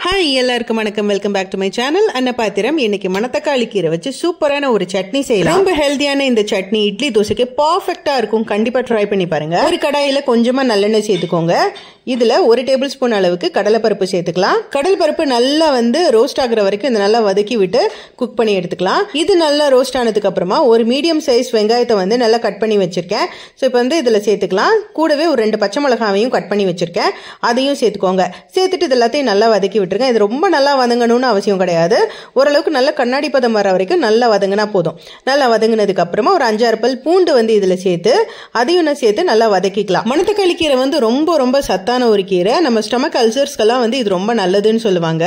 Hi எல்லாருக்கும் வணக்கம். Welcome back to my channel. Annapathiram. இன்னைக்கு மணத்தக்காளி கீரை வச்சு சூப்பரான ஒரு சட்னி செய்யலாம். ரொம்ப ஹெல்தியான இந்த சட்னி இட்லி தோசைக்கு பர்ஃபெக்டா இருக்கும். கண்டிப்பா ட்ரை பண்ணி பாருங்க. ஒரு கடாயில கொஞ்சமா நல்லெண்ணெய் சேர்த்துக்கோங்க. இதுல 1 டேபிள் ஸ்பூன் அளவுக்கு கடலைப்பருப்பு சேர்த்துக்கலாம். கடலைப்பருப்பு நல்லா ரோஸ்ட் ஆகுற வரைக்கும் இதை நல்லா வதக்கி விட்டு குக் பண்ணி எடுத்துக்கலாம். இது நல்லா ரோஸ்ட் ஆனதுக்கு அப்புறமா ஒரு மீடியம் சைஸ் வெங்காயத்தை நல்லா கட் பண்ணி வச்சிருக்கேன். ஸோ இப்போ இதுல சேர்த்துக்கலாம். கூடவே ஒரு 2 பச்சை மிளகாவையும் கட் பண்ணி வச்சிருக்கேன். அதையும் சேர்த்துக்கோங்க. சேர்த்துட்டு இது எல்லாத்தையும் நல்லா வதக்கி விட்டுருங்க. இது ரொம்ப நல்லா வதங்கணும்னு அவசியம் கிடையாது. ஓரளவுக்கு நல்ல கண்ணாடி பதம் வர வரைக்கும் நல்லா வதங்கினா போதும். நல்லா வதங்கினதுக்கு அப்புறமா ஒரு 5-6 பல் பூண்டு இதுல சேர்த்து அதையும் சேர்த்து நல்லா வதக்கிக்கலாம். மணத்தக்காளி கீரை ரொம்ப ரொம்ப சத்தான ஒரு கீரை. நம்ம ஸ்டமக் அல்சர்ஸ்க்கெல்லாம் இது ரொம்ப நல்லதுன்னு சொல்லுவாங்க.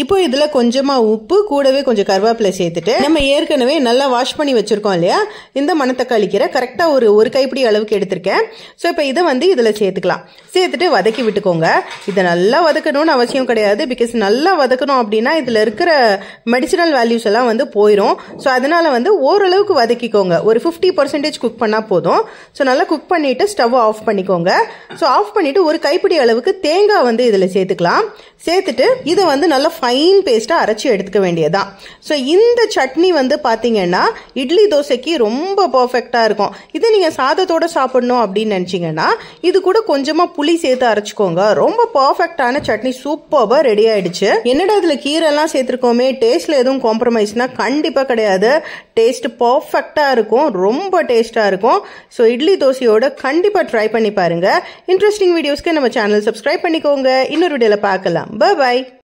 இப்போ இதுல கொஞ்சமா உப்பு, கூடவே கொஞ்சம் கருவேப்பிலை சேர்த்துட்டு நம்ம ஏற்கனவே நல்லா வாஷ் பண்ணி வச்சிருக்கோம் இல்லையா, இந்த மணத்தக்காளி கீரை கரெக்டா ஒரு கைப்பிடி அளவுக்கு எடுத்திருக்கேன். ஸோ இப்போ இதை இதுல சேர்த்துக்கலாம். சேர்த்துட்டு வதக்கி விட்டுக்கோங்க. இதை நல்லா வதக்கணும்னு அவசியம் கிடையாது. பிகாஸ் நல்லா வதக்கணும் அப்படின்னா இதுல இருக்கிற மெடிசினல் வேல்யூஸ் எல்லாம் போயிடும். ஸோ அதனால ஓரளவுக்கு வதக்கிக்கோங்க. ஒரு 50% குக் பண்ணா போதும். ஸோ நல்லா குக் பண்ணிட்டு ஸ்டவ் ஆஃப் பண்ணிக்கோங்க. ஸோ ஆஃப் பண்ணிட்டு ஒரு கைப்பிடி அளவுக்கு தேங்காய் இதுல சேர்த்துக்கலாம். சேர்த்துட்டு இதை நல்லா ஃபைன் பேஸ்டா அரைச்சி எடுத்துக்க வேண்டியதான். ஸோ இந்த சட்னி பாத்தீங்கன்னா இட்லி தோசைக்கு ரொம்ப பர்ஃபெக்டா இருக்கும். இதை நீங்க சாதத்தோட சாப்பிடணும் அப்படின்னு நினைச்சீங்கன்னா இது கூட கொஞ்சமா புளி சேர்த்து அரைச்சிக்கோங்க. ரொம்ப பர்ஃபெக்டான சட்னி சூப்பர்பா ரெடி ஆயிடுச்சு. என்னடா இதுல கீரை எல்லாம் சேர்த்திருக்கோமே, டேஸ்ட்ல எதுவும் காம்ப்ரமைஸ்னா கண்டிப்பா கிடையாது. டேஸ்ட் பர்ஃபெக்டா இருக்கும். ரொம்ப டேஸ்டா இருக்கும். ஸோ இட்லி தோசையோட கண்டிப்பா ட்ரை பண்ணி பாருங்க. இன்ட்ரெஸ்டிங் வீடியோஸ்க்கு நம்ம சேனல் சப்ஸ்கிரைப் பண்ணிக்கோங்க. இன்னொரு வீடியோல பார்க்கலாம். பை.